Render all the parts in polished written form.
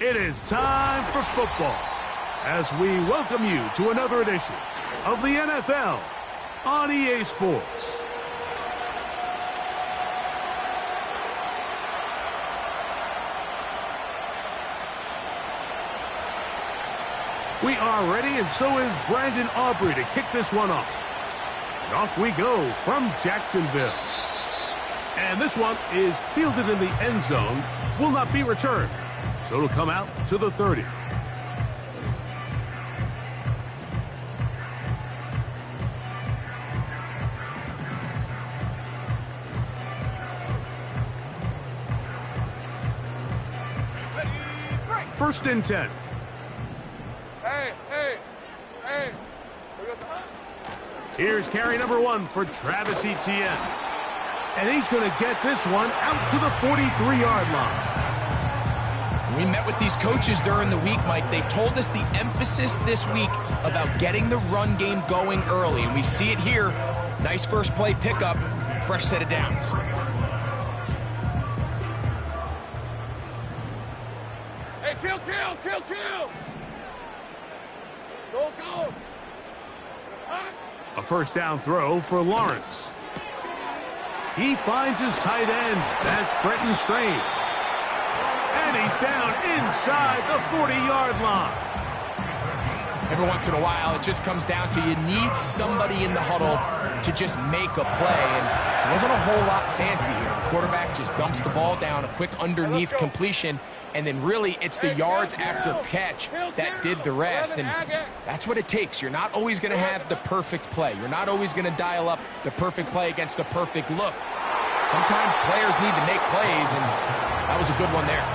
It is time for football as we welcome you to another edition of the NFL on EA Sports. We are ready, and so is Brandon Aubrey to kick this one off. And off we go from Jacksonville. And this one is fielded in the end zone, will not be returned. So it'll come out to the 30. First and 10. Here's carry number 1 for Travis Etienne. And he's going to get this one out to the 43-yard line. We met with these coaches during the week, Mike. They told us the emphasis this week about getting the run game going early, and we see it here. Nice first play pickup, fresh set of downs. Hey, kill! Go! A first down throw for Lawrence. He finds his tight end. That's Brenton Strange. And he's down inside the 40-yard line. Every once in a while, it just comes down to you need somebody in the huddle to just make a play. And it wasn't a whole lot fancy here. The quarterback just dumps the ball down, a quick underneath completion, and then really it's the yards after catch that did the rest. And that's what it takes. You're not always going to have the perfect play. You're not always going to dial up the perfect play against the perfect look. Sometimes players need to make plays, and that was a good one there.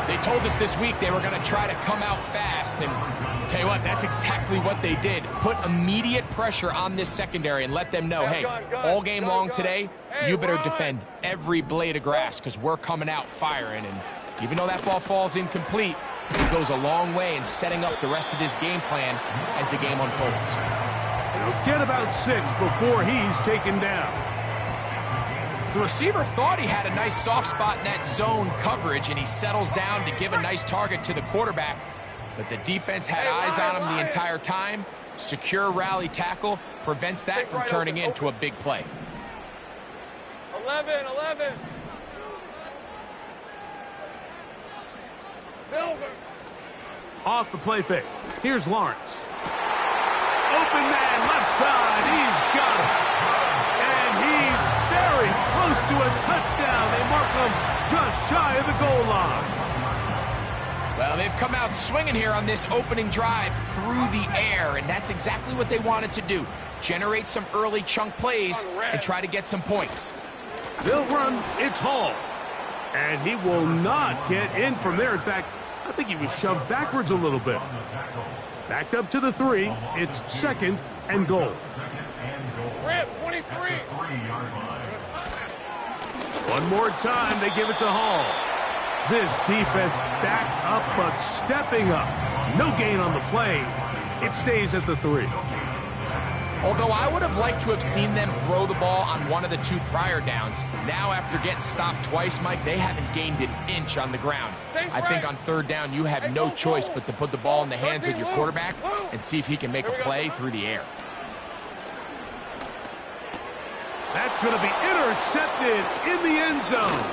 They told us this week they were going to try to come out fast, and tell you what, that's exactly what they did. Put immediate pressure on this secondary and let them know, hey, all game long today, you better defend every blade of grass because we're coming out firing. And even though that ball falls incomplete, it goes a long way in setting up the rest of this game plan as the game unfolds. He'll get about 6 before he's taken down. The receiver thought he had a nice soft spot in that zone coverage, and he settles down to give a nice target to the quarterback. But the defense had eyes on him the entire time. Secure rally tackle prevents that from turning into a big play. 11. Silver. Off the play fake. Here's Lawrence. Open man, left side. He's got it. And he's very close to a touchdown. They mark him just shy of the goal line. Well, they've come out swinging here on this opening drive through the air, and that's exactly what they wanted to do. Generate some early chunk plays and try to get some points. They'll run. It's Hall. And he will not get in from there. In fact, I think he was shoved backwards a little bit. Backed up to the 3. It's 2nd and goal. Rip, 23. One more time, they give it to Hall. This defense back up, but stepping up. No gain on the play. It stays at the 3. Although I would have liked to have seen them throw the ball on one of the 2 prior downs. Now, after getting stopped twice, Mike, they haven't gained an inch on the ground. I think on 3rd down, you have no choice but to put the ball in the hands of your quarterback and see if he can make a play through the air. That's going to be intercepted in the end zone.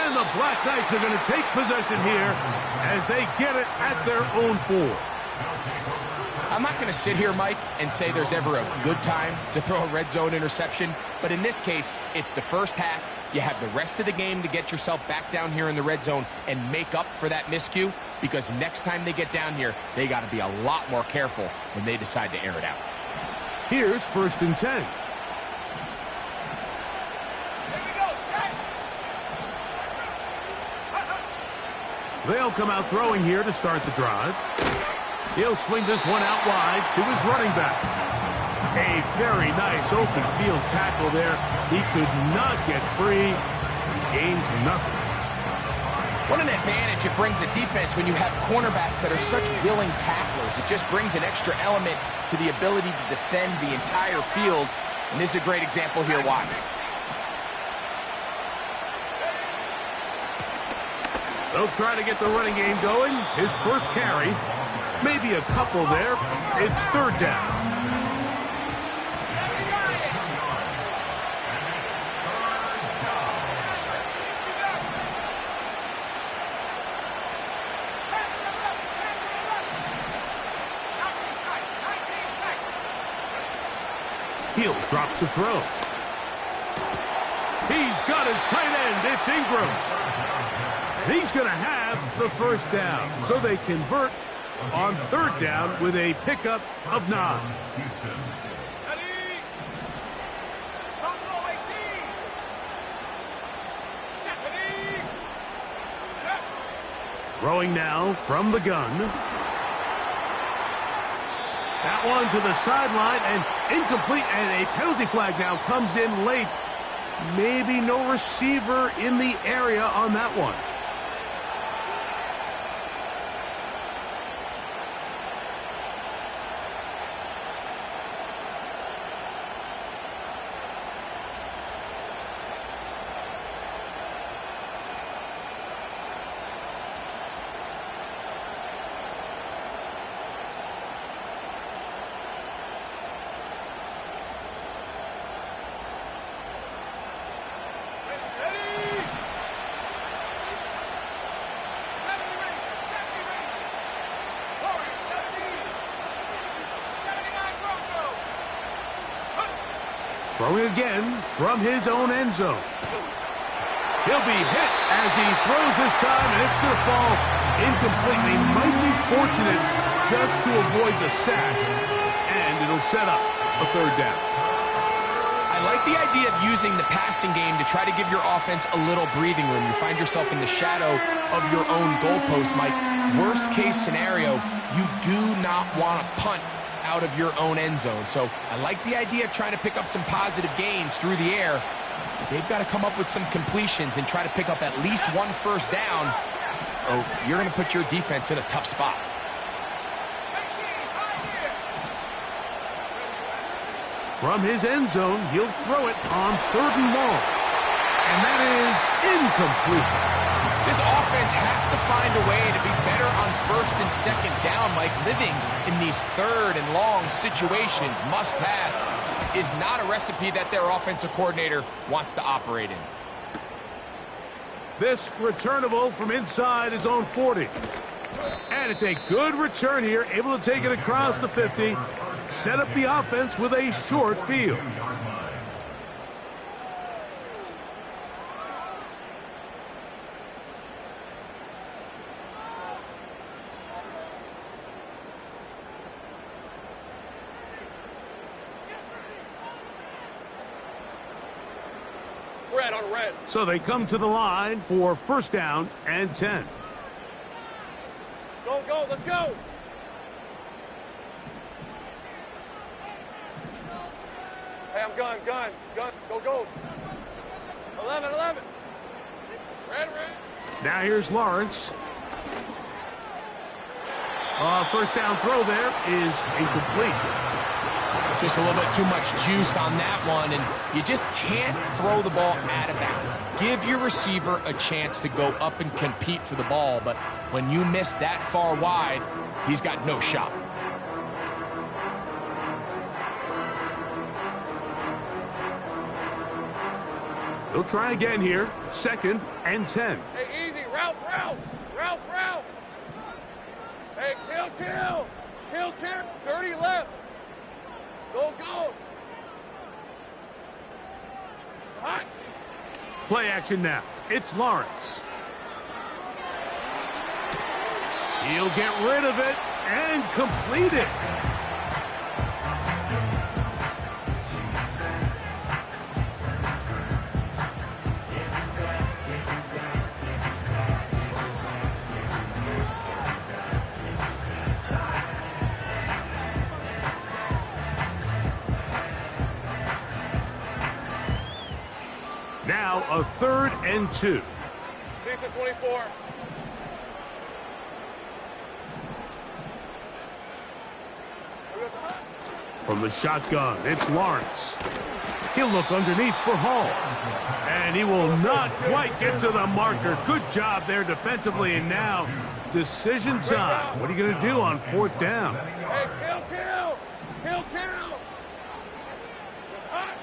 And the Black Knights are going to take possession here as they get it at their own 4. I'm not going to sit here, Mike, and say there's ever a good time to throw a red zone interception, but in this case, it's the first half. You have the rest of the game to get yourself back down here in the red zone and make up for that miscue, because next time they get down here, they got to be a lot more careful when they decide to air it out. Here's 1st and 10. They'll come out throwing here to start the drive. He'll swing this one out wide to his running back. A very nice open field tackle there. He could not get free. He gains nothing. What an advantage it brings a defense when you have cornerbacks that are such willing tacklers. It just brings an extra element to the ability to defend the entire field. And this is a great example here. Why? They'll try to get the running game going. His first carry, maybe a couple there. It's 3rd down. He'll drop to throw. He's got his tight end. It's Ingram. He's going to have the 1st down. So they convert on 3rd down with a pickup of 9. Throwing now from the gun. That one to the sideline and incomplete, and a penalty flag now comes in late. Maybe no receiver in the area on that one. Throwing again from his own end zone. He'll be hit as he throws this time, and it's going to fall incomplete. He might be fortunate just to avoid the sack, and it'll set up a 3rd down. I like the idea of using the passing game to try to give your offense a little breathing room. You find yourself in the shadow of your own goalpost, Mike. Worst case scenario, you do not want to punt out of your own end zone. So I like the idea of trying to pick up some positive gains through the air. But they've got to come up with some completions and try to pick up at least 1 1st down, or you're going to put your defense in a tough spot. From his end zone, he'll throw it on 3rd and long. And that is incomplete. This offense has to find a way to be better on 1st and 2nd down, Mike. Living in these 3rd and long situations, must pass, is not a recipe that their offensive coordinator wants to operate in. This returnable from inside his own 40. And it's a good return here, able to take it across the 50, set up the offense with a short field. Red on red. So they come to the line for 1st down and 10. Go, go, let's go. Hey, I'm gun. Go, go. 11. Red. Now here's Lawrence. 1st down throw there is incomplete. Just a little bit too much juice on that one, and you just can't throw the ball out of bounds. Give your receiver a chance to go up and compete for the ball, but when you miss that far wide, he's got no shot. They'll try again here. 2nd and 10. Hey, easy. Ralph. Hey, kill. Kill, Karen. 30 left. Go, go. It's hot. Play action now. It's Lawrence. He'll get rid of it and complete it. Now a 3rd and 2. Decent 24. From the shotgun, it's Lawrence. He'll look underneath for Hall. And he will not quite get to the marker. Good job there defensively. And now, decision time. What are you going to do on 4th down? Hey, kill, kill. Kill, kill. It's hot.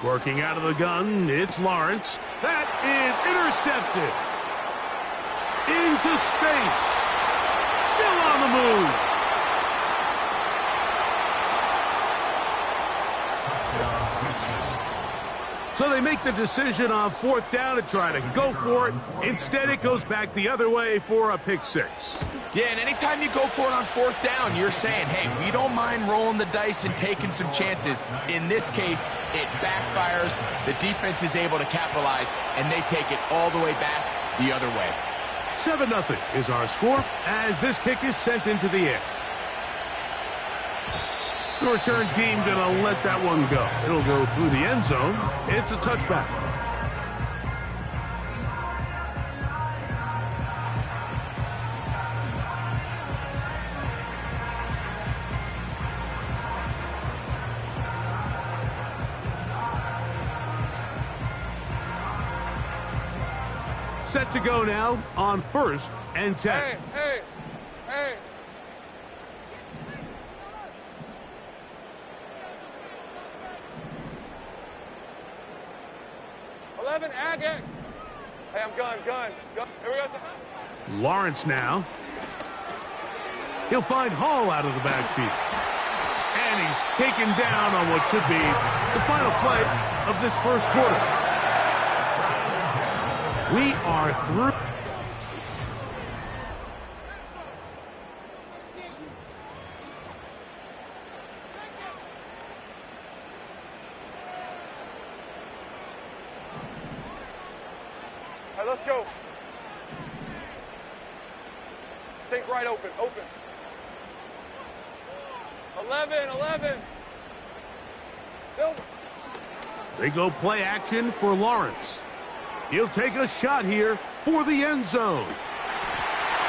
Working out of the gun, it's Lawrence. That is intercepted. Into space. Still on the move. So they make the decision on 4th down to try to go for it. Instead, it goes back the other way for a pick 6. Yeah, and anytime you go for it on 4th down, you're saying, hey, we don't mind rolling the dice and taking some chances. In this case, it backfires. The defense is able to capitalize, and they take it all the way back the other way. 7-0 is our score as this kick is sent into the air. The return team gonna let that one go. It'll go through the end zone. It's a touchback. Set to go now on 1st and 10. Hey, hey, hey. 11, Agate. Hey, I'm gun. Here we go. Lawrence now. He'll find Hall out of the backfield. And he's taken down on what should be the final play of this 1st quarter. We are through. All right, let's go. Take right open. 11. Silver. They go play action for Lawrence. He'll take a shot here for the end zone.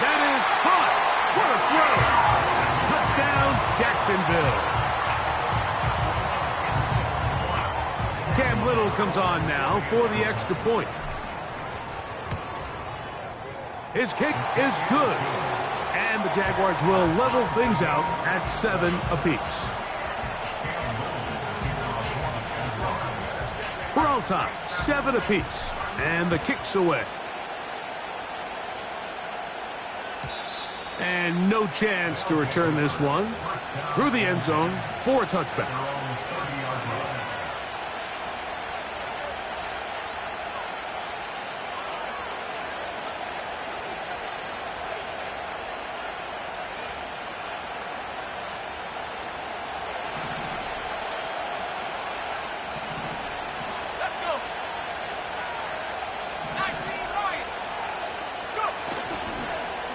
That is hot. What a throw. Touchdown, Jacksonville. Cam Little comes on now for the extra point. His kick is good. And the Jaguars will level things out at 7 apiece. We're all time, 7 apiece. And the kick's away. And no chance to return this one through the end zone for a touchback.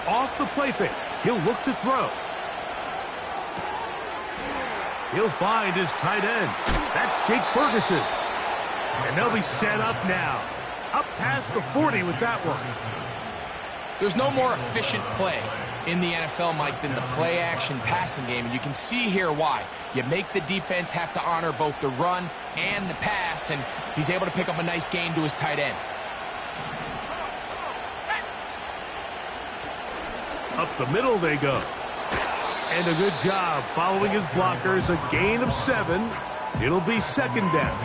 Off the play fake. He'll look to throw. He'll find his tight end. That's Jake Ferguson. And they'll be set up now. Up past the 40 with that one. There's no more efficient play in the NFL, Mike, than the play-action passing game. And you can see here why. You make the defense have to honor both the run and the pass, and he's able to pick up a nice gain to his tight end. Up the middle they go. And a good job following his blockers. A gain of 7. It'll be 2nd down.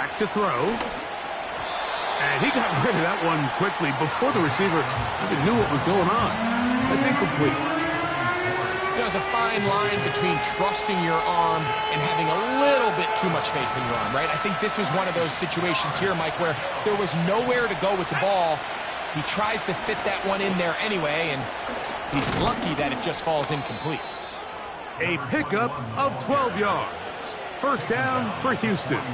Back to throw. And he got rid of that one quickly before the receiver even knew what was going on. That's incomplete. There's a fine line between trusting your arm and having a little bit too much faith in your arm, right? I think this is one of those situations here, Mike, where there was nowhere to go with the ball. He tries to fit that one in there anyway, and he's lucky that it just falls incomplete. A pickup of 12 yards. First down for Houston.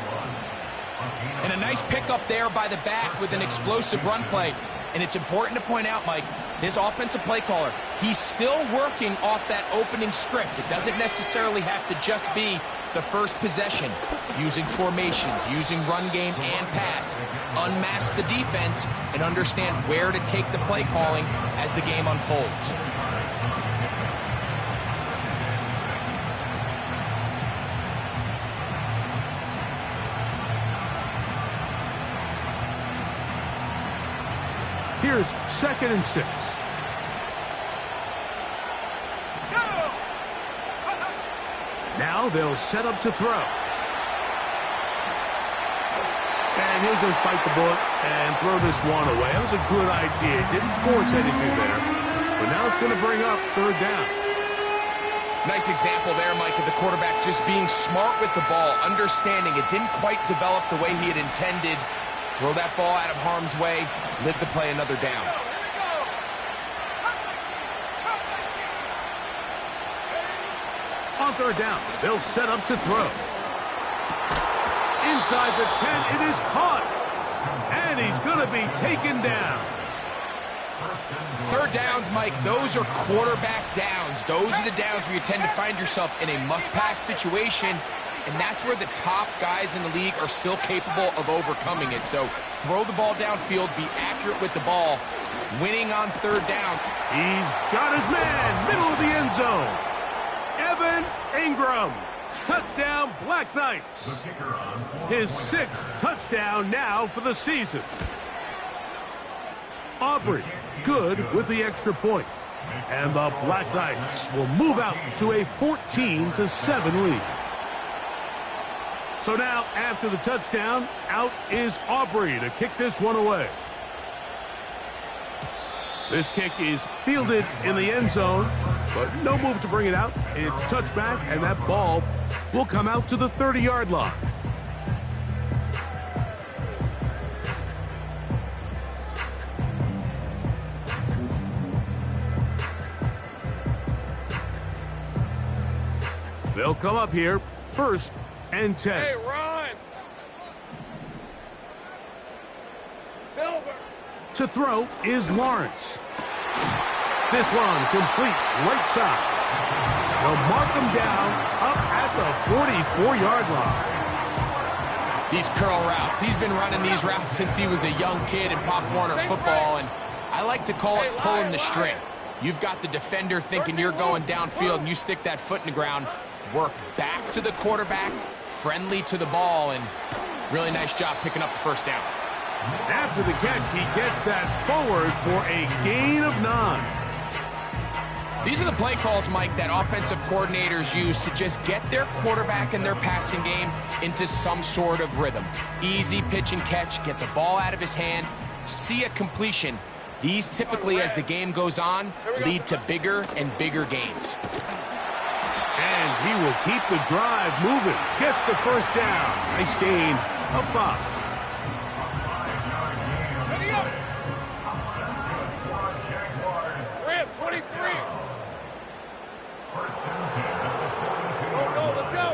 And a nice pickup there by the back with an explosive run play. And it's important to point out, Mike, his offensive play caller, he's still working off that opening script. It doesn't necessarily have to just be the first possession. Using formations, using run game and pass. Unmask the defense and understand where to take the play calling as the game unfolds. Here's 2nd and 6. Now they'll set up to throw. And he'll just bite the bullet and throw this one away. That was a good idea. Didn't force anything there. But now it's going to bring up 3rd down. Nice example there, Mike, of the quarterback just being smart with the ball, understanding it didn't quite develop the way he had intended. Throw that ball out of harm's way, live to play another down. On 3rd down, they'll set up to throw. Inside the 10, it is caught. And he's going to be taken down. 3rd downs, Mike, those are quarterback downs. Those are the downs where you tend to find yourself in a must-pass situation. And that's where the top guys in the league are still capable of overcoming it. So throw the ball downfield, be accurate with the ball. Winning on 3rd down. He's got his man, middle of the end zone. Evan Ingram. Touchdown, Black Knights. His 6th touchdown now for the season. Aubrey, good with the extra point. And the Black Knights will move out to a 14-7 lead. So now, after the touchdown, out is Aubrey to kick this one away. This kick is fielded in the end zone, but no move to bring it out. It's touchback, and that ball will come out to the 30-yard line. They'll come up here, 1st and 10. Hey, Ron! Silver! To throw is Lawrence. This one complete right side. They'll mark him down up at the 44-yard line. These curl routes, he's been running these routes since he was a young kid in Pop Warner football, and I like to call it pulling the string. You've got the defender thinking you're going downfield, and you stick that foot in the ground, work back to the quarterback, friendly to the ball, and really nice job picking up the 1st down. After the catch, he gets that forward for a gain of 9. These are the play calls, Mike, that offensive coordinators use to just get their quarterback and their passing game into some sort of rhythm. Easy pitch and catch, get the ball out of his hand, see a completion. These typically, as the game goes on, lead to bigger and bigger gains. And he will keep the drive moving. Gets the 1st down. Nice gain of 5. Rip, 23. Go, let's go.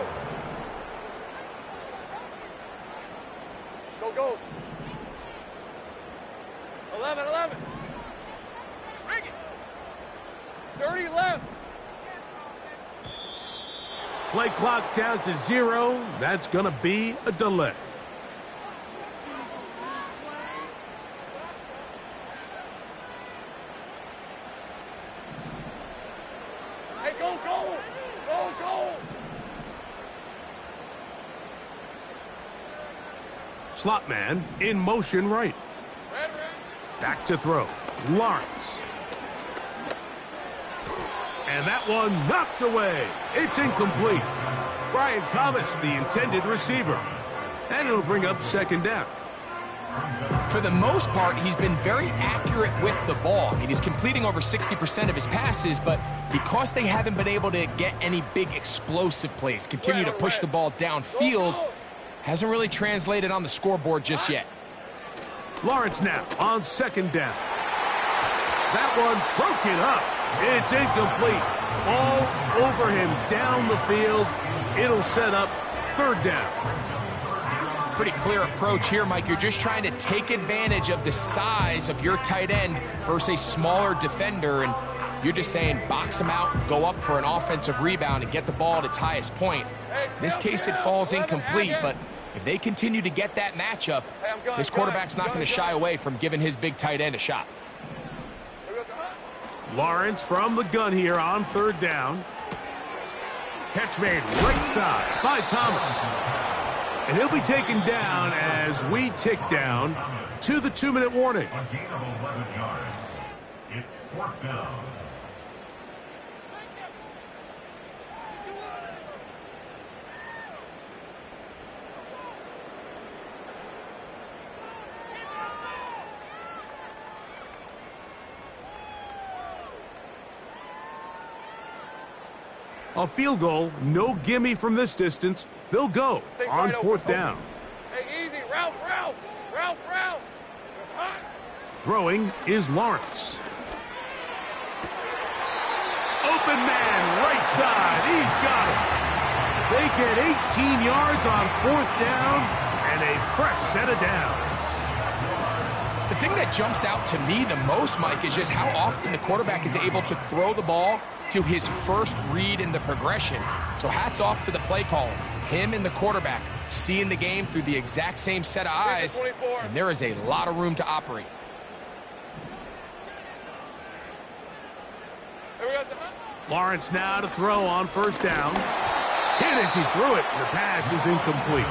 Go. 11. Bring it. 30 left. Play clock down to 0. That's going to be a delay. Hey, go. Slot man in motion right. Red. Back to throw. Lawrence. And that one knocked away. It's incomplete. Brian Thomas, the intended receiver. And it'll bring up second down. For the most part, he's been very accurate with the ball. I mean, he's completing over 60% of his passes, but because they haven't been able to get any big explosive plays, continue to push the ball downfield, hasn't really translated on the scoreboard just yet. Lawrence now on second down. That one broken up. It's incomplete. All over him down the field. It'll set up third down. Pretty clear approach here, Mike. You're just trying to take advantage of the size of your tight end versus a smaller defender, and you're just saying box him out, go up for an offensive rebound, and get the ball at its highest point. In this case, it falls incomplete, but if they continue to get that matchup, this quarterback's not going to shy away from giving his big tight end a shot. Lawrence from the gun here on third down. Catch made right side by Thomas. And he'll be taken down as we tick down to the 2-minute warning. It's fourth down. A field goal, no gimme from this distance. They'll go on fourth down. Hey, easy. Ralph. Throwing is Lawrence. Open man, right side. He's got it. They get 18 yards on fourth down and a fresh set of downs. The thing that jumps out to me the most, Mike, is just how often the quarterback is able to throw the ball to his first read in the progression. So hats off to the play caller. Him and the quarterback seeing the game through the exact same set of eyes, and there is a lot of room to operate. Lawrence now to throw on first down. Hit as he threw it. The pass is incomplete.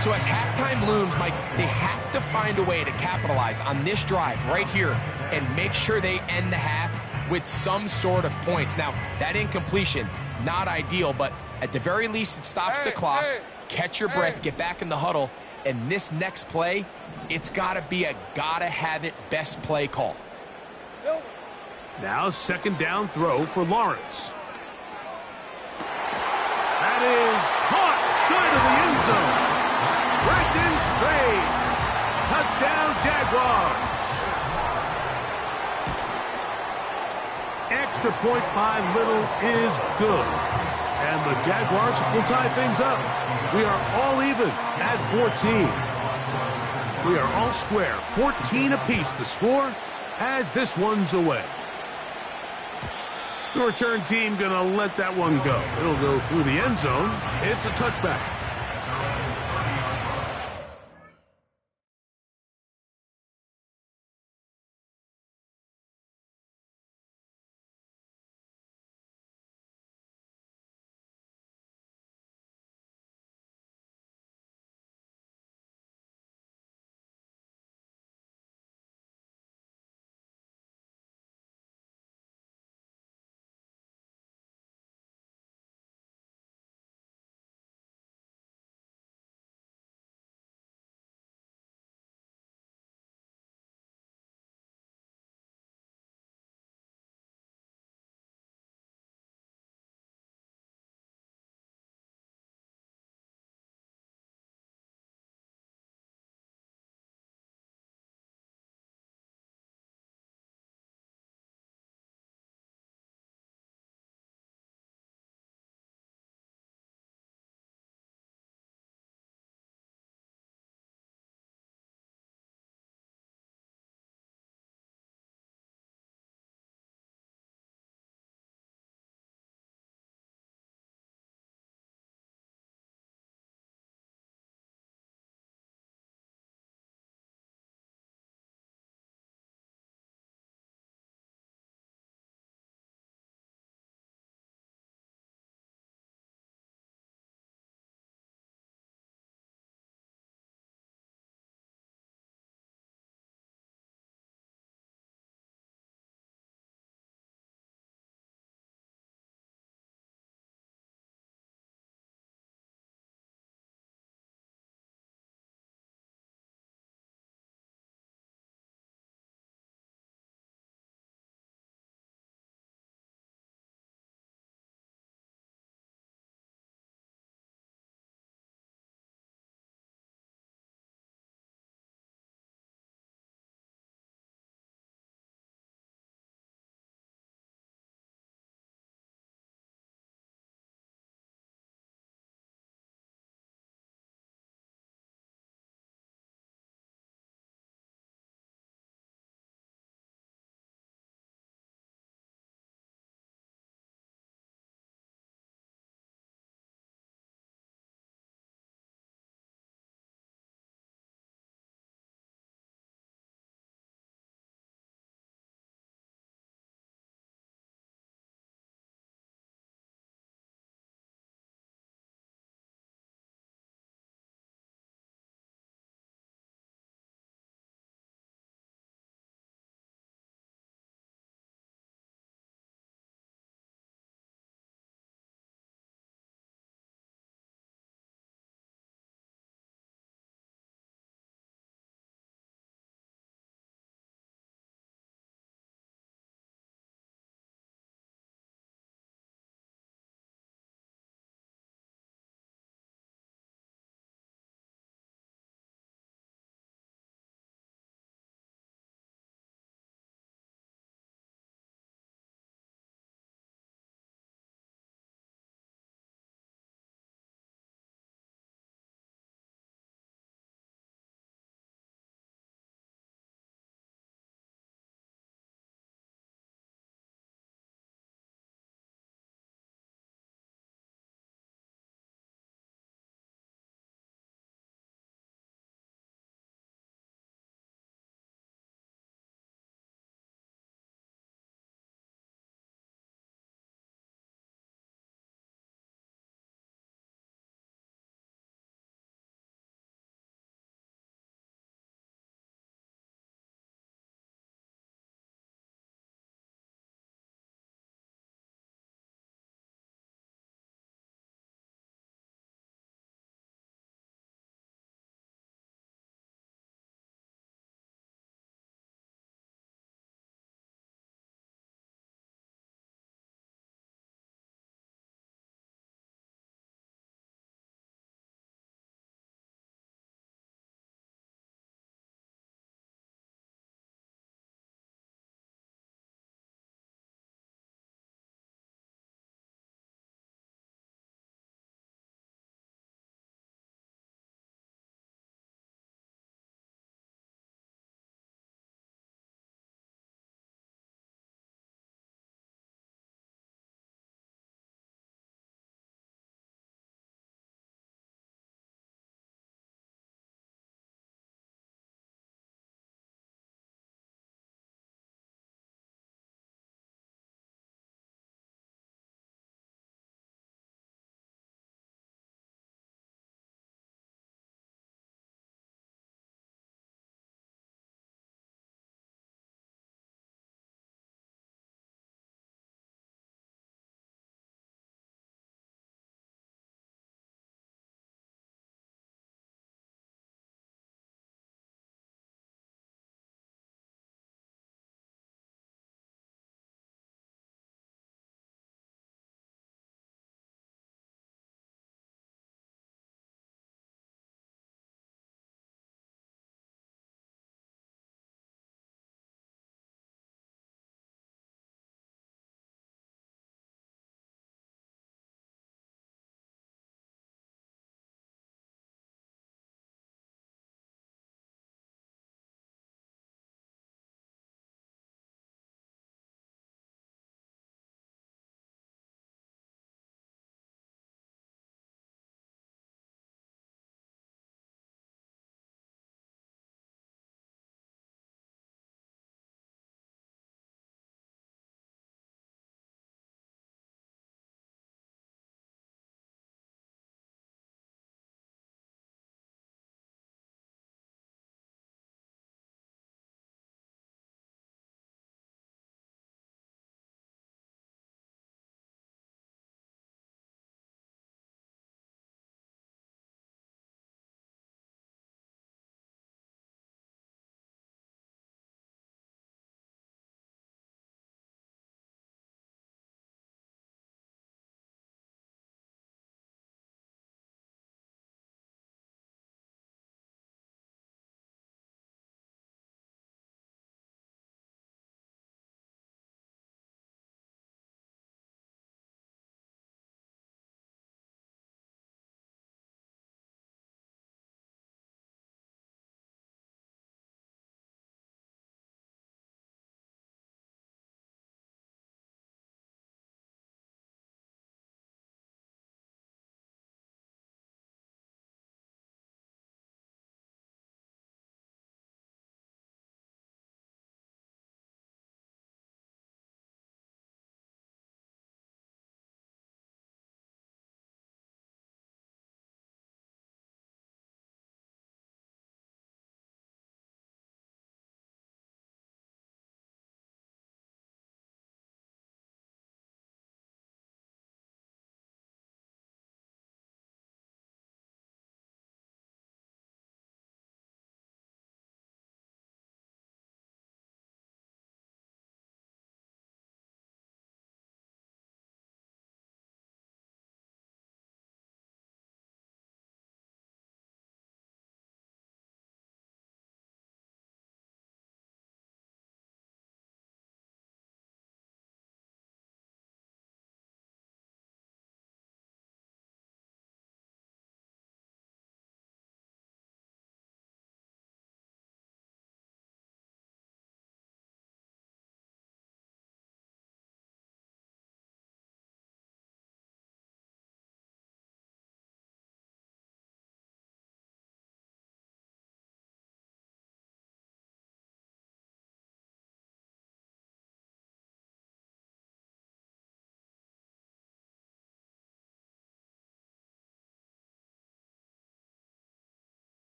So as halftime looms, Mike, they have to find a way to capitalize on this drive right here and make sure they end the half with some sort of points. Now, that incompletion, not ideal, but at the very least, it stops the clock. Catch your breath, get back in the huddle, and this next play, it's got to be a gotta-have-it best play call. Now second down throw for Lawrence. That is caught side of the end zone. Wrapped in straight. Touchdown, Jaguars. Extra point by Little is good. And the Jaguars will tie things up. We are all even at 14. We are all square, 14 apiece the score as this one's away. The return team going to let that one go. It'll go through the end zone. It's a touchback.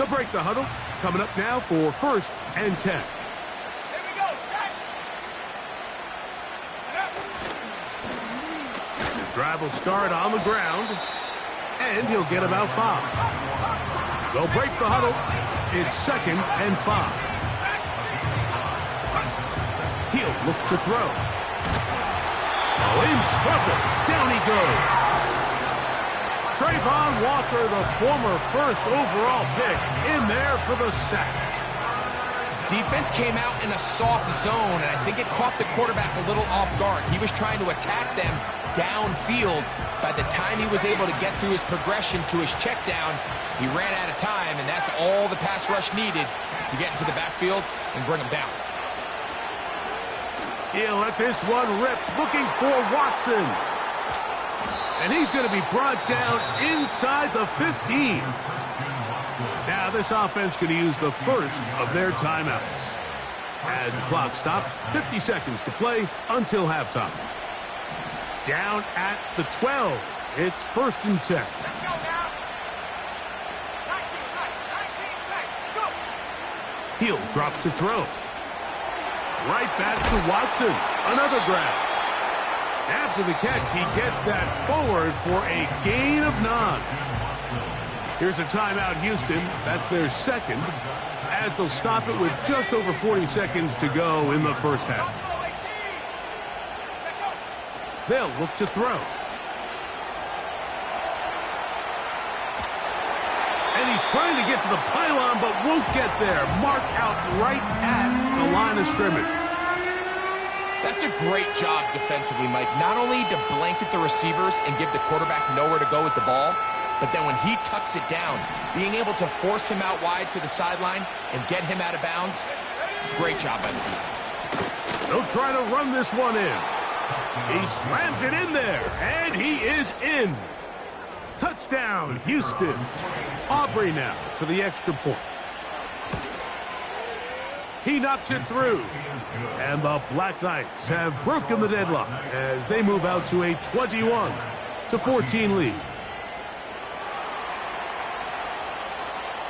They'll break the huddle. Coming up now for 1st and 10. Here we go, set. His drive will start on the ground, and he'll get about 5. They'll break the huddle. It's 2nd and 5. He'll look to throw. Oh, in trouble. Down he goes. Trayvon Walker, the former 1st overall pick, in there for the sack. Defense came out in a soft zone, and I think it caught the quarterback a little off guard. He was trying to attack them downfield. By the time he was able to get through his progression to his check down, he ran out of time, and that's all the pass rush needed to get into the backfield and bring him down. He'll let this one rip, looking for Watson. And he's going to be brought down inside the 15. Now this offense going to use the first of their timeouts. As the clock stops, 50 seconds to play until halftime. Down at the 12. It's 1st and 10. Let's go now. 19 seconds. Go. He'll drop to throw. Right back to Watson. Another grab. After the catch, he gets that forward for a gain of 9. Here's a timeout, Houston. That's their 2nd, as they'll stop it with just over 40 seconds to go in the 1st half. They'll look to throw. And he's trying to get to the pylon, but won't get there. Marked out right at the line of scrimmage. That's a great job defensively, Mike. Not only to blanket the receivers and give the quarterback nowhere to go with the ball, but then when he tucks it down, being able to force him out wide to the sideline and get him out of bounds, great job by the defense. They'll try to run this one in. He slams it in there, and he is in. Touchdown, Houston. Aubrey now for the extra point. He knocks it through. And the Black Knights have broken the deadlock as they move out to a 21-14 lead.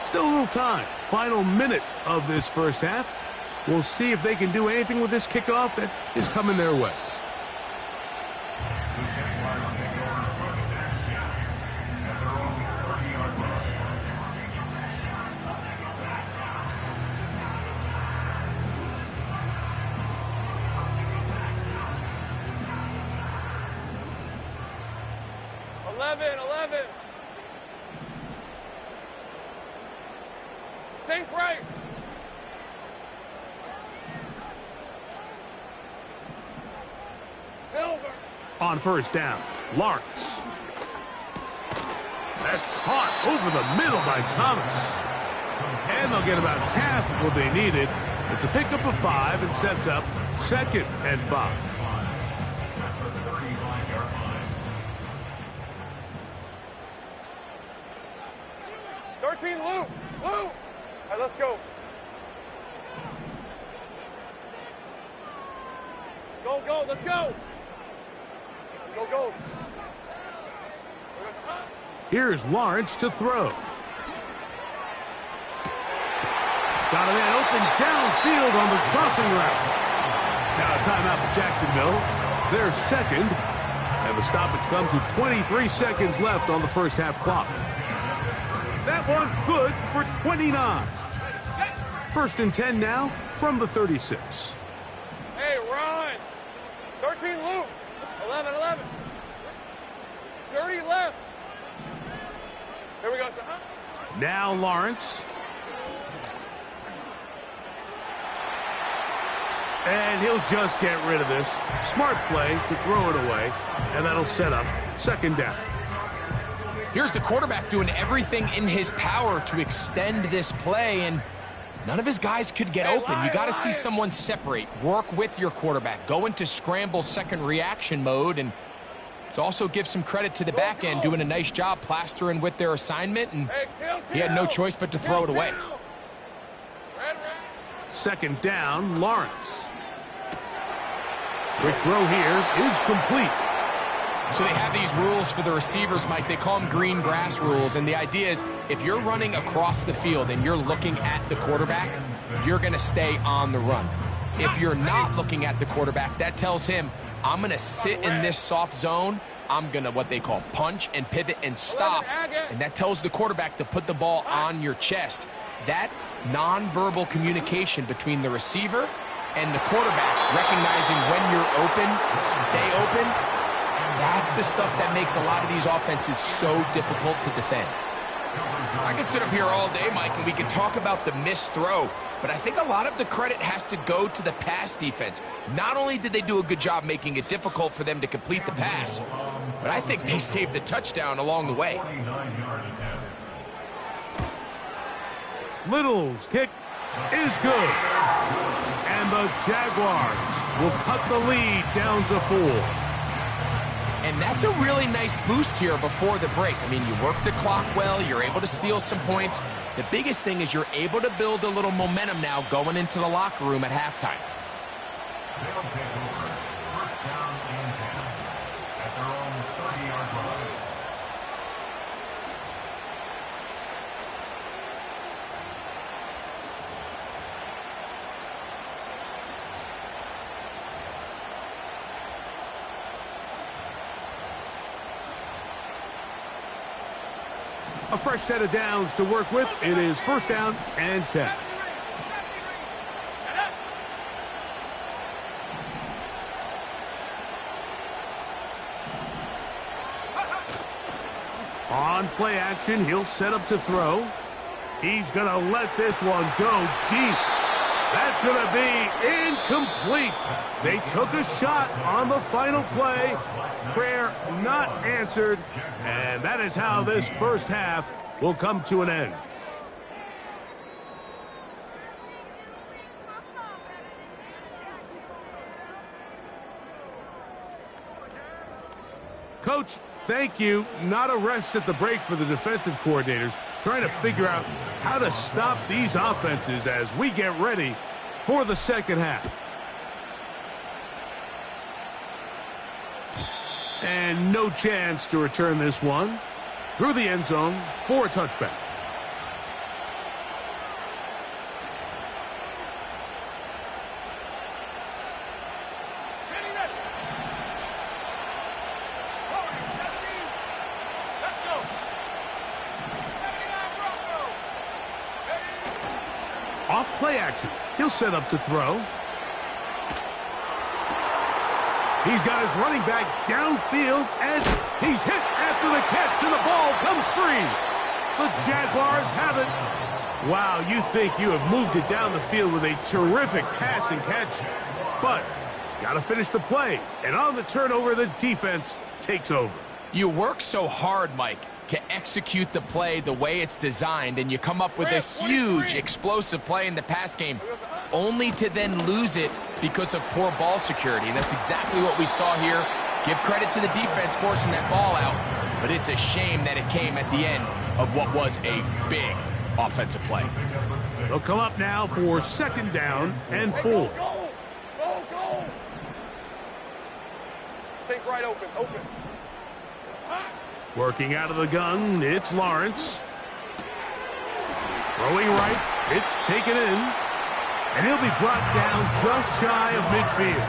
Still a little time. Final minute of this 1st half. We'll see if they can do anything with this kickoff that is coming their way. Sink right. Silver. On 1st down, Lawrence. That's caught over the middle by Thomas. And they'll get about half of what they needed. It's a pickup of 5 and sets up 2nd and 5. Loop. All right, let's go. Go, let's go. Go. Here's Lawrence to throw. Got a man open downfield on the crossing route. Now a timeout for Jacksonville. Their 2nd. And the stoppage comes with 23 seconds left on the 1st half clock. That one good for 29. 1st and 10 now from the 36. Hey, run. 13 loop. 11. 30 left. Here we go, sir. Now Lawrence. And he'll just get rid of this. Smart play to throw it away. And that'll set up 2nd down. Here's the quarterback doing everything in his power to extend this play, and none of his guys could get open. You got to see someone separate, work with your quarterback, go into scramble 2nd reaction mode, and it's also give some credit to the back end doing a nice job plastering with their assignment, and he had no choice but to throw it away. 2nd down, Lawrence. Quick throw here is complete. So they have these rules for the receivers, Mike. They call them green grass rules. And the idea is if you're running across the field and you're looking at the quarterback, you're going to stay on the run. If you're not looking at the quarterback, that tells him, I'm going to sit in this soft zone. I'm going to what they call punch and pivot and stop. And that tells the quarterback to put the ball on your chest. That nonverbal communication between the receiver and the quarterback, recognizing when you're open, stay open, that's the stuff that makes a lot of these offenses so difficult to defend. I could sit up here all day, Mike, and we could talk about the missed throw, but I think a lot of the credit has to go to the pass defense. Not only did they do a good job making it difficult for them to complete the pass, but I think they saved a touchdown along the way. Little's kick is good. And the Jaguars will cut the lead down to 4. And that's a really nice boost here before the break. I mean, you work the clock well, you're able to steal some points. The biggest thing is you're able to build a little momentum now going into the locker room at halftime. First down and 10 at their own 30-yard line. A fresh set of downs to work with. It is first down and 10. On play action, he'll set up to throw. He's going to let this one go deep. That's going to be incomplete. They took a shot on the final play. Prayer not answered. And that is how this first half will come to an end. Coach, thank you. Not a rest at the break for the defensive coordinators, trying to figure out how to stop these offenses as we get ready for the second half. And no chance to return this one through the end zone for a touchback. Off play action. He'll set up to throw. He's got his running back downfield as he's hit after the catch, and the ball comes free. The Jaguars have it. Wow, you think you have moved it down the field with a terrific pass and catch, but got to finish the play. And on the turnover, the defense takes over. You work so hard, Mike, to execute the play the way it's designed, and you come up with a huge explosive play in the pass game, only to then lose it because of poor ball security. And that's exactly what we saw here. Give credit to the defense forcing that ball out, but it's a shame that it came at the end of what was a big offensive play. They'll come up now for second down and 4. Go! Think right open. Working out of the gun, it's Lawrence. Throwing right, it's taken in. And he'll be brought down just shy of midfield.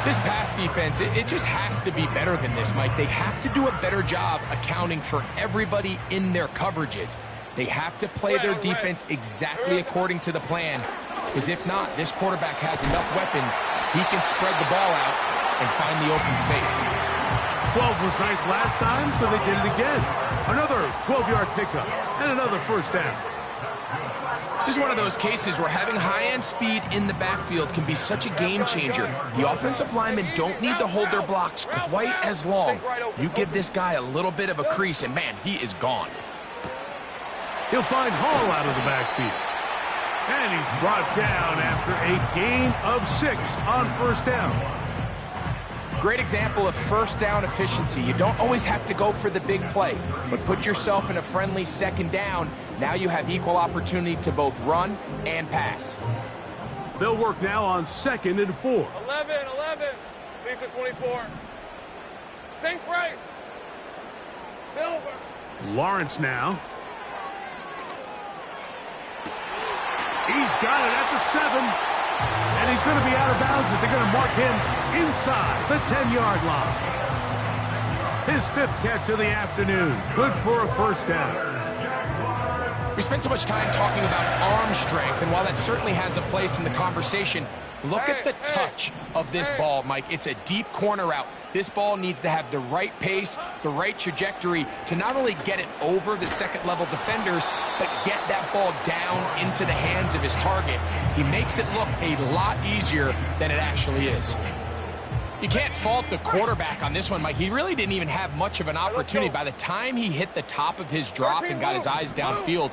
This pass defense, it just has to be better than this, Mike. They have to do a better job accounting for everybody in their coverages. They have to play their defense exactly according to the plan, because if not, this quarterback has enough weapons, he can spread the ball out and find the open space. 12 was nice last time, so they did it again. Another 12-yard pickup and another first down. This is one of those cases where having high-end speed in the backfield can be such a game changer. The offensive linemen don't need to hold their blocks quite as long. You give this guy a little bit of a crease, and man, he is gone. He'll find Hall out of the backfield. And he's brought down after a gain of 6 on first down. Great example of first down efficiency. You don't always have to go for the big play, but put yourself in a friendly second down. Now you have equal opportunity to both run and pass. They'll work now on second and 4. 11. Leads at 24. Sink right. Silver. Lawrence now. He's got it at the 7. And he's going to be out of bounds, but they're going to mark him inside the 10-yard line. His 5th catch of the afternoon. Good for a first down. We spent so much time talking about arm strength, and while that certainly has a place in the conversation, look at the touch of this ball, Mike. It's a deep corner route. This ball needs to have the right pace, the right trajectory to not only get it over the second-level defenders, but get that ball down into the hands of his target. He makes it look a lot easier than it actually is. You can't fault the quarterback on this one, Mike. He really didn't even have much of an opportunity. By the time he hit the top of his drop and got his eyes downfield,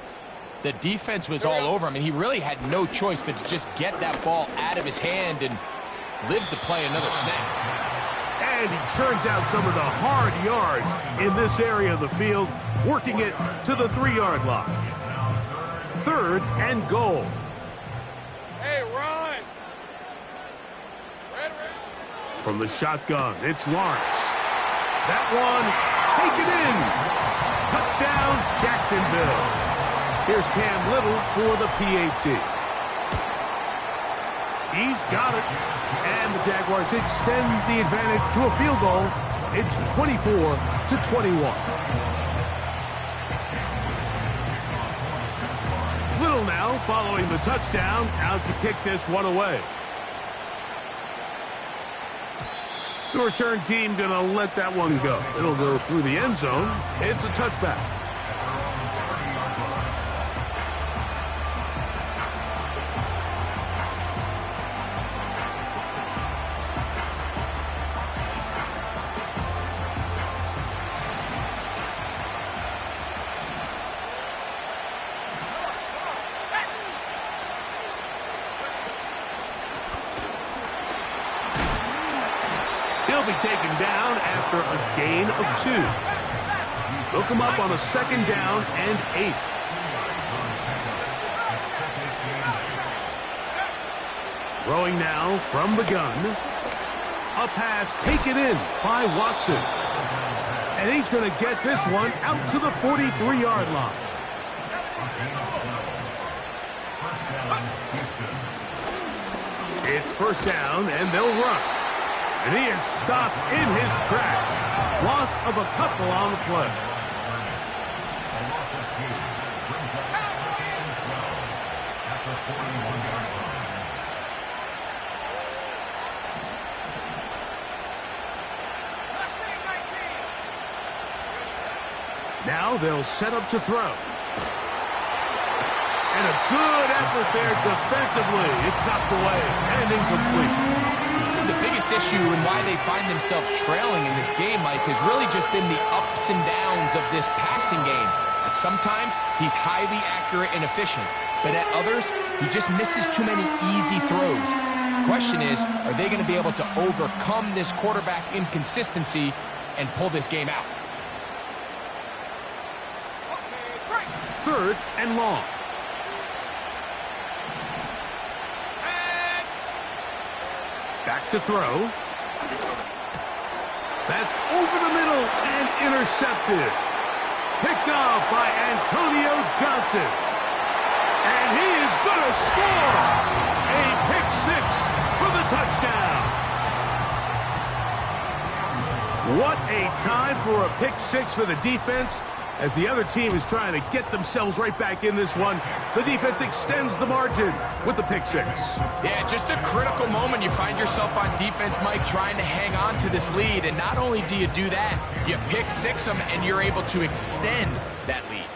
the defense was all over him, and he really had no choice but to just get that ball out of his hand and live to play another snap. And he churns out some of the hard yards in this area of the field, working it to the 3-yard line. 3rd and goal. Hey, run. Red. From the shotgun, it's Lawrence. That one, taken in. Touchdown, Jacksonville. Here's Cam Little for the PAT. He's got it. And the Jaguars extend the advantage to a field goal. It's 24-21. Little now following the touchdown, out to kick this one away. The return team going to let that one go. It'll go through the end zone. It's a touchback. He'll be taken down after a gain of 2. Hook him up on a 2nd down and 8. Throwing now from the gun. A pass taken in by Watson. And he's going to get this one out to the 43-yard line. It's 1st down, and they'll run. And he is stopped in his tracks. Loss of a couple on the play. Now they'll set up to throw. And a good effort there defensively. It's knocked away and incomplete. The biggest issue and why they find themselves trailing in this game, Mike, has really just been the ups and downs of this passing game. At sometimes, he's highly accurate and efficient, but at others, he just misses too many easy throws. The question is, are they going to be able to overcome this quarterback inconsistency and pull this game out? 3rd and long. Back to throw. That's over the middle and intercepted. Picked off by Antonio Johnson. And he is going to score. A pick 6 for the touchdown. What a time for a pick 6 for the defense. As the other team is trying to get themselves right back in this one, the defense extends the margin with the pick 6. Yeah, just a critical moment. You find yourself on defense, Mike, trying to hang on to this lead. And not only do you do that, you pick 6 them, and you're able to extend that lead.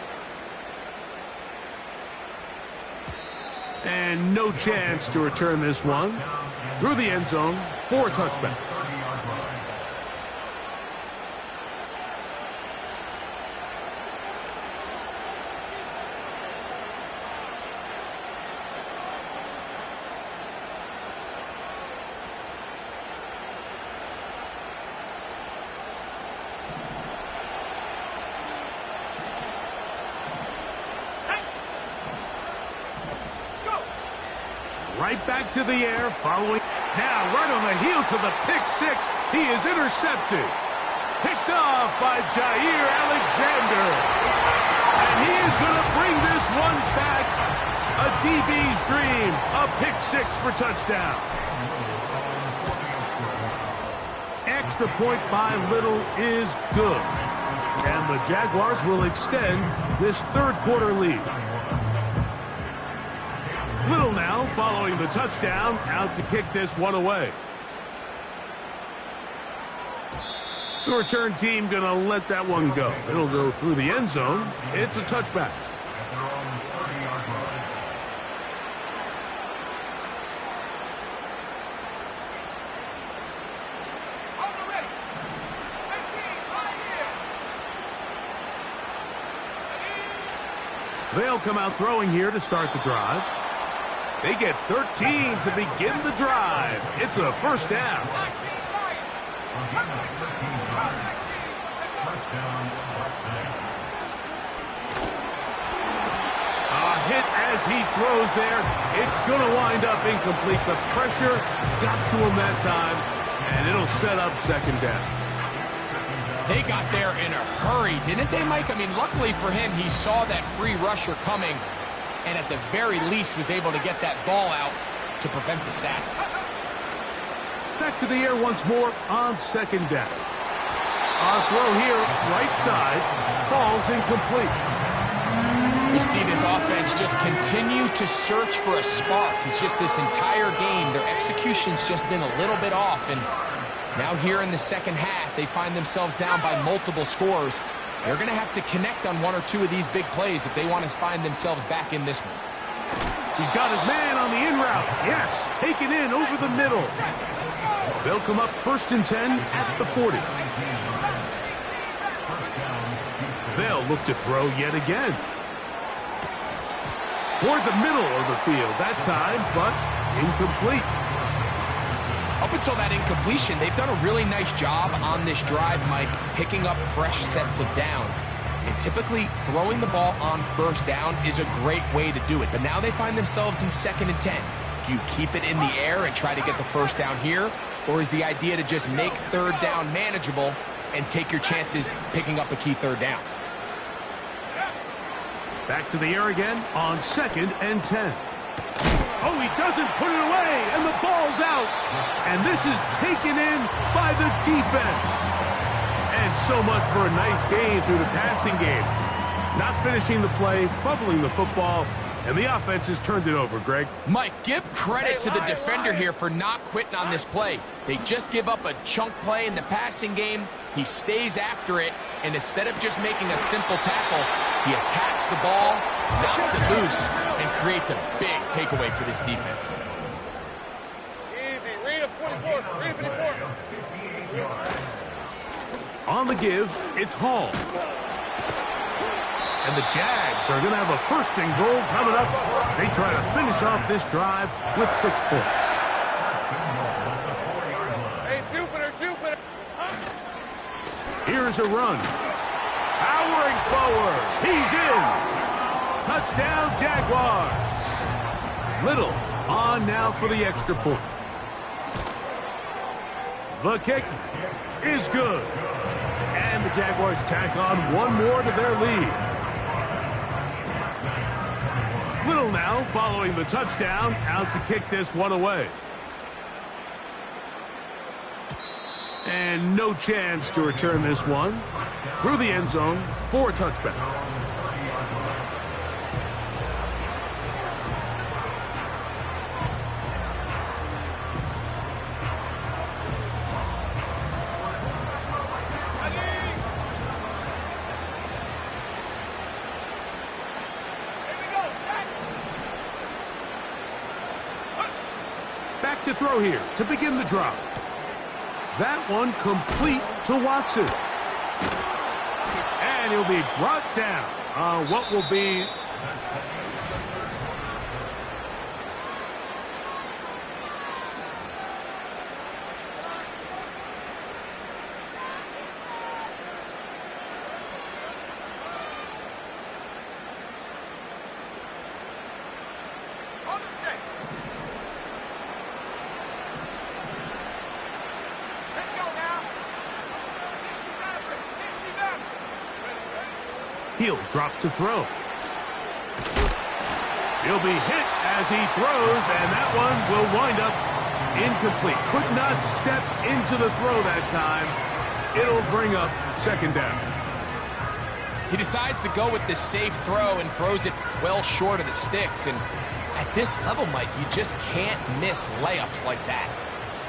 And no chance to return this one through the end zone for a touchback. Right back to the air following. Now right on the heels of the pick 6. He is intercepted. Picked off by Jair Alexander. And he is going to bring this one back. A DB's dream. A pick six for touchdown. Extra point by Little is good. And the Jaguars will extend this third quarter lead. Little now following the touchdown, out to kick this one away. The return team going to let that one go. It'll go through the end zone. It's a touchback. They'll come out throwing here to start the drive. They get 13 to begin the drive. It's a first down. A hit as he throws there. It's going to wind up incomplete. The pressure got to him that time, and it'll set up second down. They got there in a hurry, didn't they, Mike? I mean, luckily for him, he saw that free rusher coming, and at the very least was able to get that ball out to prevent the sack. Back to the air once more on second down. Our throw here, right side, falls incomplete. We see this offense just continue to search for a spark. It's just this entire game, their execution's just been a little bit off, and now here in the second half, they find themselves down by multiple scores. They're going to have to connect on one or two of these big plays if they want to find themselves back in this one. He's got his man on the in route. Yes, taken in over the middle. They'll come up 1st and 10 at the 40. They'll look to throw yet again. Toward the middle of the field that time, but incomplete. Up until that incompletion, they've done a really nice job on this drive, Mike, picking up fresh sets of downs. And typically, throwing the ball on first down is a great way to do it. But now they find themselves in 2nd and 10. Do you keep it in the air and try to get the first down here? Or is the idea to just make third down manageable and take your chances picking up a key third down? Back to the air again on 2nd and 10. Oh, he doesn't put it away, and the ball's out. And this is taken in by the defense. And so much for a nice gain through the passing game. Not finishing the play, fumbling the football, and the offense has turned it over, Greg. Mike, give credit to the defender here for not quitting on this play. They just give up a chunk play in the passing game. He stays after it, and instead of just making a simple tackle, he attacks the ball, knocks it loose, and creates a big takeaway for this defense. Easy. Read a 44. Read a 54. On the give, it's Hall. And the Jags are going to have a 1st and goal coming up. They try to finish off this drive with 6 points. Hey, Jupiter. Here's a run. Powering forward. He's in. Touchdown, Jaguars. Little on now for the extra point. The kick is good. And the Jaguars tack on one more to their lead. Little now following the touchdown, out to kick this one away. And no chance to return this one through the end zone for a touchback. Back to throw here to begin the drive. That one complete to Watson. And he'll be brought down on what will be He'll drop to throw. He'll be hit as he throws, and that one will wind up incomplete. Could not step into the throw that time. It'll bring up second down. He decides to go with this safe throw and throws it well short of the sticks. And at this level, Mike, you just can't miss layups like that.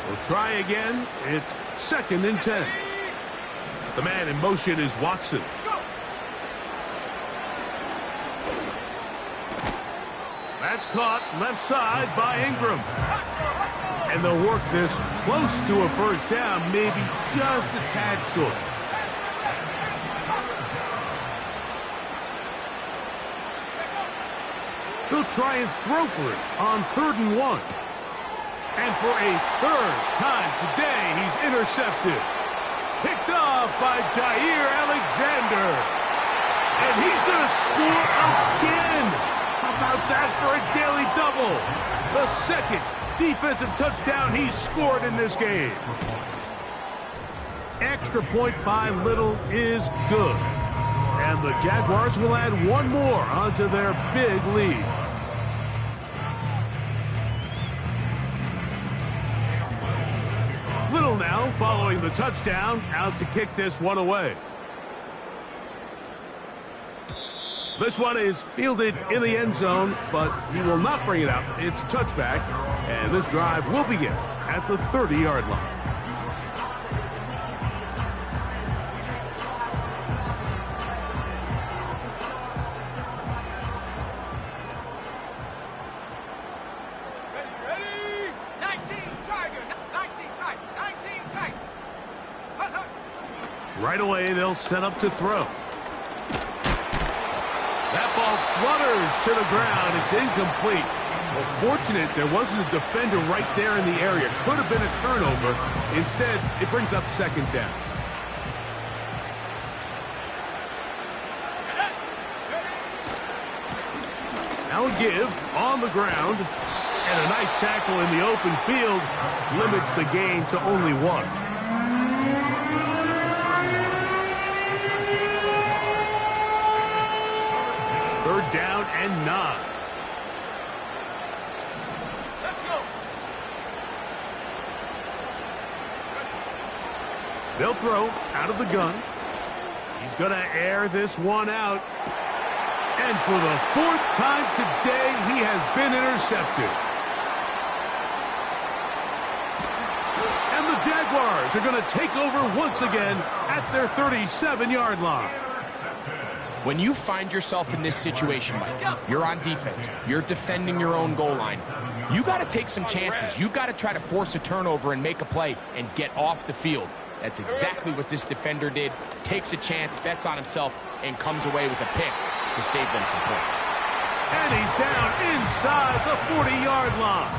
We'll try again. It's 2nd and 10. The man in motion is Watson. That's caught left side by Ingram. And they'll work this close to a first down, maybe just a tad short. He'll try and throw for it on 3rd and 1. And for a 3rd time today, he's intercepted. Picked off by Jair Alexander. And he's going to score again. How about that for a daily double? The 2nd defensive touchdown he's scored in this game. Extra point by Little is good. And the Jaguars will add one more onto their big lead. Little now following the touchdown, out to kick this one away. This one is fielded in the end zone, but he will not bring it out. It's touchback, and this drive will begin at the 30-yard line. Right away, they'll set up to throw. That ball flutters to the ground. It's incomplete. Well, fortunate there wasn't a defender right there in the area. Could have been a turnover. Instead, it brings up second down. Now a give on the ground. And a nice tackle in the open field limits the gain to only 1. 3rd down and 9. Let's go. They'll throw out of the gun. He's going to air this one out. And for the 4th time today, he has been intercepted. And the Jaguars are going to take over once again at their 37-yard line. When you find yourself in this situation, Mike, you're on defense, you're defending your own goal line, you got to take some chances. You've got to try to force a turnover and make a play and get off the field. That's exactly what this defender did. Takes a chance, bets on himself, and comes away with a pick to save them some points. And he's down inside the 40-yard line.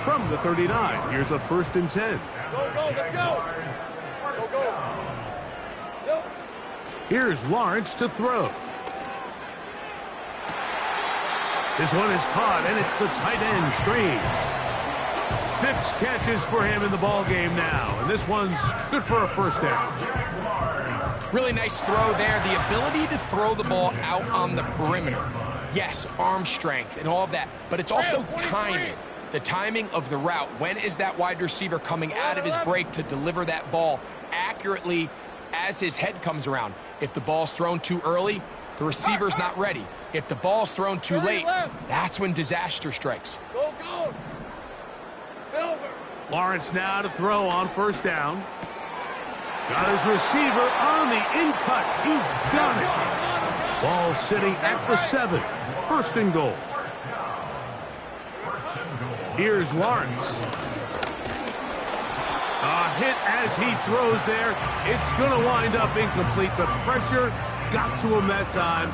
From the 39, here's a 1st and 10. Go, go, let's go. Go, go. Here's Lawrence to throw. This one is caught, and it's the tight end Strange. 6 catches for him in the ball game now, and this one's good for a first down. Really nice throw there. The ability to throw the ball out on the perimeter. Yes, arm strength and all of that, but it's also timing. The timing of the route. When is that wide receiver coming out of his break to deliver that ball accurately as his head comes around? If the ball's thrown too early, the receiver's not ready. If the ball's thrown too late, that's when disaster strikes. Go, go. Silver. Lawrence now to throw on 1st down. Got his receiver on the in-cut. He's got it. Ball sitting at the 7. 1st and goal. Here's Lawrence. A hit as he throws there. It's going to wind up incomplete. The pressure got to him that time,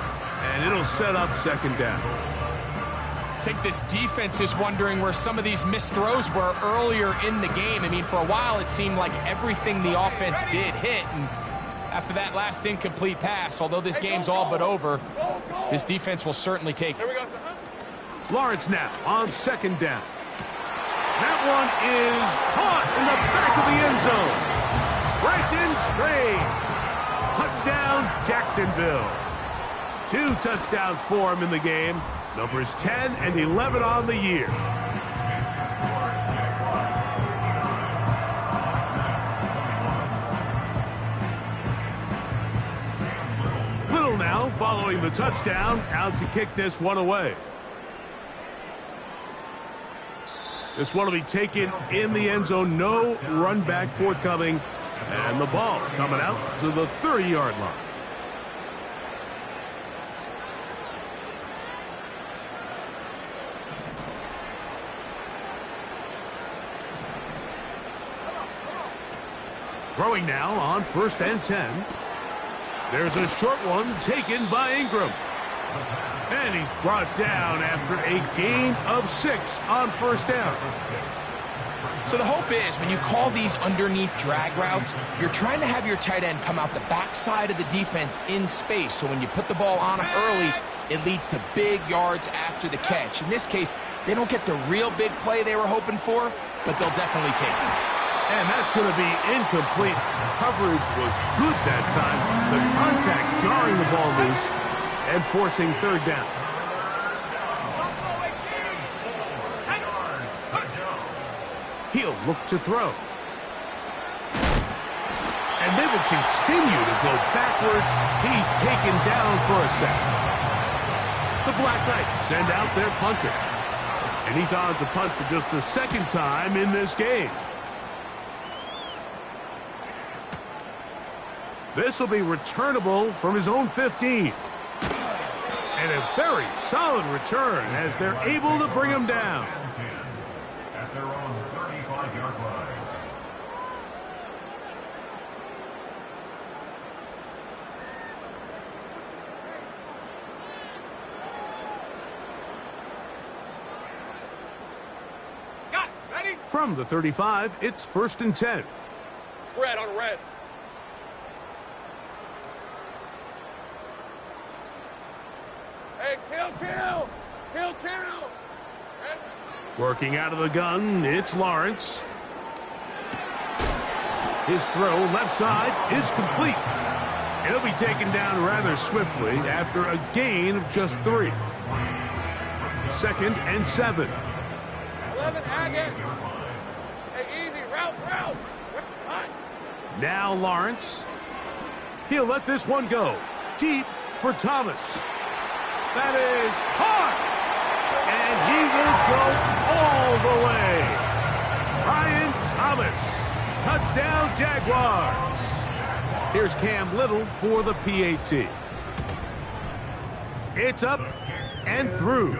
and it'll set up second down. I think this defense is wondering where some of these missed throws were earlier in the game. I mean, for a while, it seemed like everything the offense did hit, and after that last incomplete pass, although this game's all but over, this defense will certainly take it. Lawrence now on 2nd down. That one is caught in the back of the end zone. Brandon Strange Touchdown, Jacksonville. 2 touchdowns for him in the game. Numbers 10 and 11 on the year. Little now following the touchdown, out to kick this one away. This one will be taken in the end zone. No run back forthcoming. And the ball coming out to the 30-yard line. Throwing now on 1st and 10. There's a short one taken by Ingram. And he's brought down after a gain of 6 on 1st down. So the hope is when you call these underneath drag routes, you're trying to have your tight end come out the backside of the defense in space. So when you put the ball on him early, it leads to big yards after the catch. In this case, they don't get the real big play they were hoping for, but they'll definitely take it. And that's going to be incomplete. Coverage was good that time. The contact jarring the ball loose and forcing 3rd down. He'll look to throw. And they will continue to go backwards. He's taken down for a sack. The Black Knights send out their punter. And he's on to punt for just the 2nd time in this game. This will be returnable from his own 15. And a very solid return as they're able to bring him down. At their own 35-yard line. Got it. Ready? From the 35, it's 1st and 10. Red on red. Hey, kill. Working out of the gun, it's Lawrence. His throw left side is complete. He'll be taken down rather swiftly after a gain of just 3. 2nd and 7. 11, Agate. Hey, easy, route. Now Lawrence. He'll let this one go. Deep for Thomas. That is hard. And he will go all the way. Brian Thomas. Touchdown, Jaguars. Here's Cam Little for the PAT. It's up and through.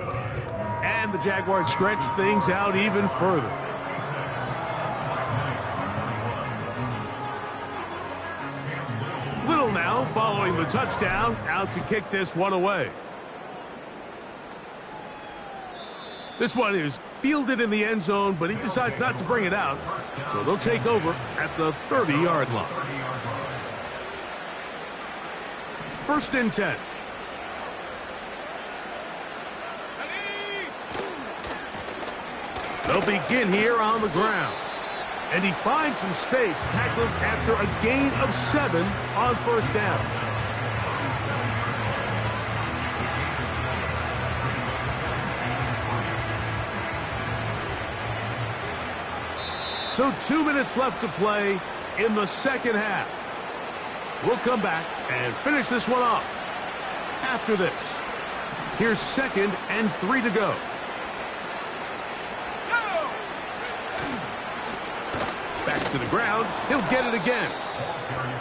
And the Jaguars stretch things out even further. Little now following the touchdown, out to kick this one away. This one is fielded in the end zone, but he decides not to bring it out. So they'll take over at the 30-yard line. 1st and 10. They'll begin here on the ground. And he finds some space, tackled after a gain of 7 on 1st down. So 2 minutes left to play in the 2nd half. We'll come back and finish this one off after this. Here's 2nd and 3 to go. Back to the ground. He'll get it again.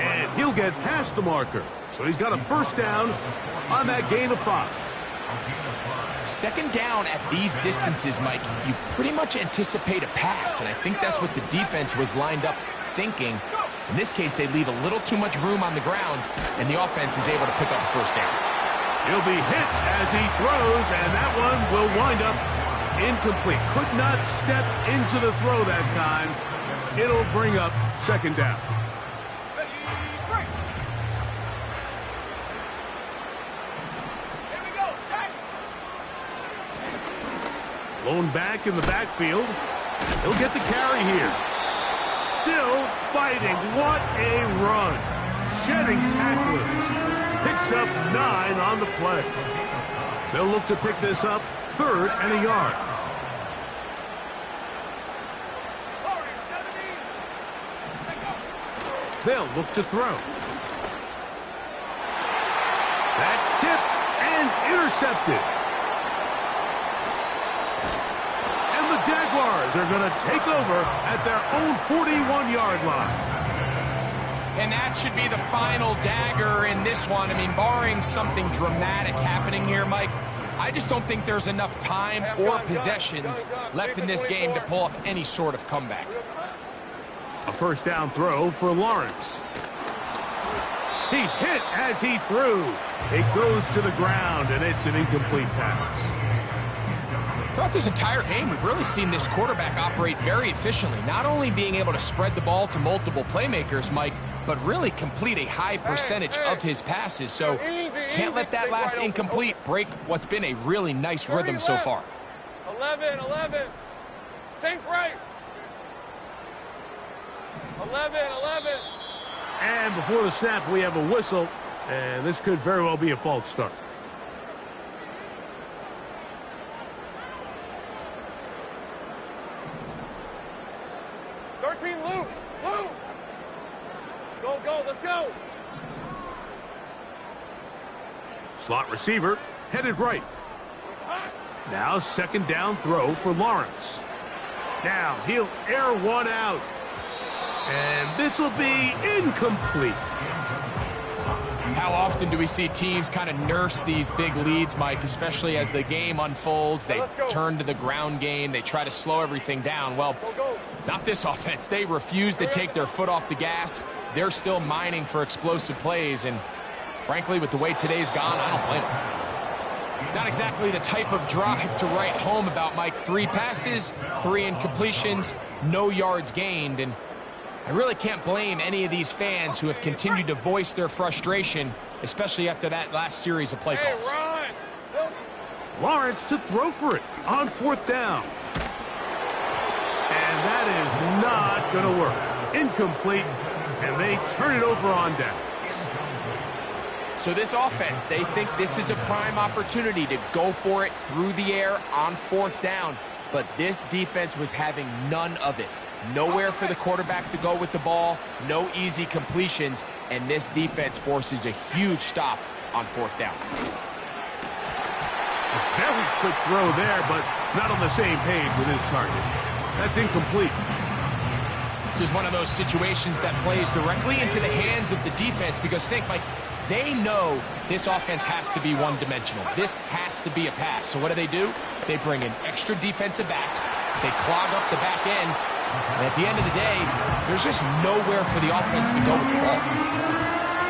And he'll get past the marker. So he's got a 1st down on that gain of 5. 2nd down at these distances, Mike, you pretty much anticipate a pass, and I think that's what the defense was lined up thinking. In this case, they leave a little too much room on the ground, and the offense is able to pick up a 1st down. He'll be hit as he throws, and that one will wind up incomplete. Could not step into the throw that time. It'll bring up 2nd down. Blown back in the backfield. He'll get the carry here. Still fighting. What a run. shedding tacklers. Picks up 9 on the play. They'll look to pick this up 3rd and a yard. They'll look to throw. That's tipped and intercepted. And the Jaguars are going to take over at their own 41-yard line. And that should be the final dagger in this one. I mean, barring something dramatic happening here, Mike, I just don't think there's enough time or possessions left in this game to pull off any sort of comeback. A first down throw for Lawrence. He's hit as he threw. It goes to the ground, and it's an incomplete pass. Throughout this entire game, we've really seen this quarterback operate very efficiently, not only being able to spread the ball to multiple playmakers, Mike, but really complete a high percentage of his passes. So can't let that last incomplete break what's been a really nice rhythm so far. 11. Sink right. 11. And before the snap, we have a whistle, and this could very well be a false start. Luke. Go, let's go. Slot receiver headed right. Now second down throw for Lawrence. Now he'll air one out. And this will be incomplete. How often do we see teams kind of nurse these big leads, Mike, especially as the game unfolds? They turn to the ground game. They try to slow everything down. Well, not this offense. They refuse to take their foot off the gas. They're still mining for explosive plays. And frankly, with the way today's gone, I don't blame them. Not exactly the type of drive to write home about, Mike. 3 passes, 3 incompletions, no yards gained. And I really can't blame any of these fans who have continued to voice their frustration, especially after that last series of play calls. Lawrence to throw for it on 4th down. And that is not going to work. Incomplete, and they turn it over on down. So this offense, they think this is a prime opportunity to go for it through the air on 4th down. But this defense was having none of it. Nowhere for the quarterback to go with the ball, no easy completions, and this defense forces a huge stop on 4th down. A very quick throw there, but not on the same page with his target. That's incomplete. This is one of those situations that plays directly into the hands of the defense because think, Mike, they know this offense has to be one-dimensional. This has to be a pass. So what do? They bring in extra defensive backs. They clog up the back end. And at the end of the day, there's just nowhere for the offense to go with the ball.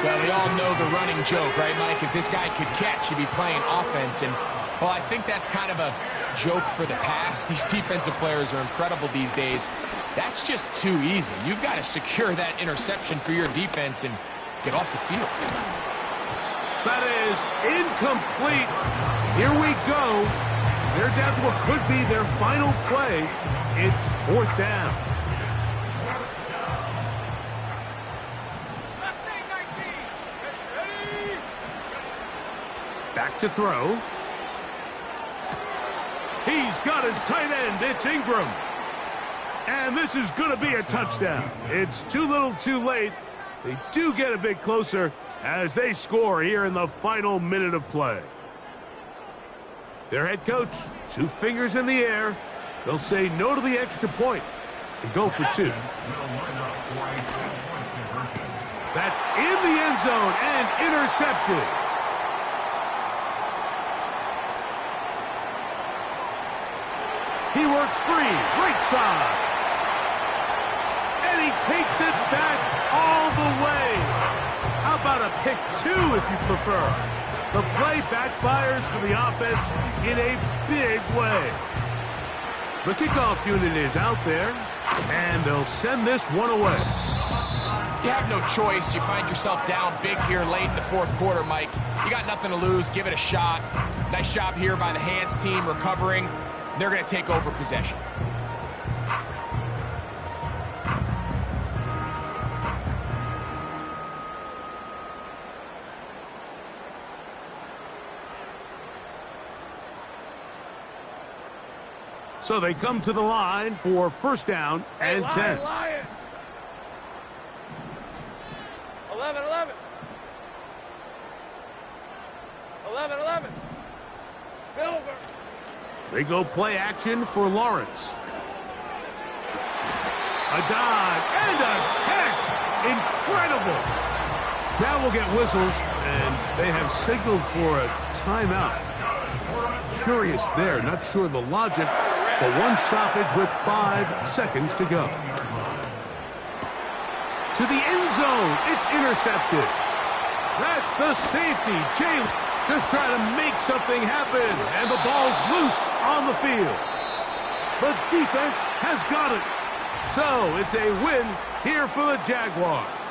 Well, we all know the running joke, right, Mike? If this guy could catch, he'd be playing offense. And, well, I think that's kind of a joke for the past. These defensive players are incredible these days. That's just too easy. You've got to secure that interception for your defense and get off the field. That is incomplete. Here we go. They're down to what could be their final play. It's 4th down. Back to throw. He's got his tight end. It's Ingram. And this is going to be a touchdown. It's too little too late. They do get a bit closer as they score here in the final minute of play. Their head coach, 2 fingers in the air. They'll say no to the extra point and go for 2. That's in the end zone and intercepted. He works free, right side. And he takes it back all the way. How about a pick 2 if you prefer? The play backfires for the offense in a big way. The kickoff unit is out there, and they'll send this one away. You have no choice. You find yourself down big here late in the 4th quarter, Mike. You got nothing to lose. Give it a shot. Nice job here by the hands team recovering. They're going to take over possession. So they come to the line for first down and 10. Lion. 11, 11. 11, 11. Silver. They go play action for Lawrence. A dive and a catch. Incredible. Now we'll get whistles, and they have signaled for a timeout. Curious there, not sure the logic, but one stoppage with 5 seconds to go. To the end zone, it's intercepted. That's the safety. Jay just trying to make something happen, and the ball's loose on the field. The defense has got it. So it's a win here for the Jaguars.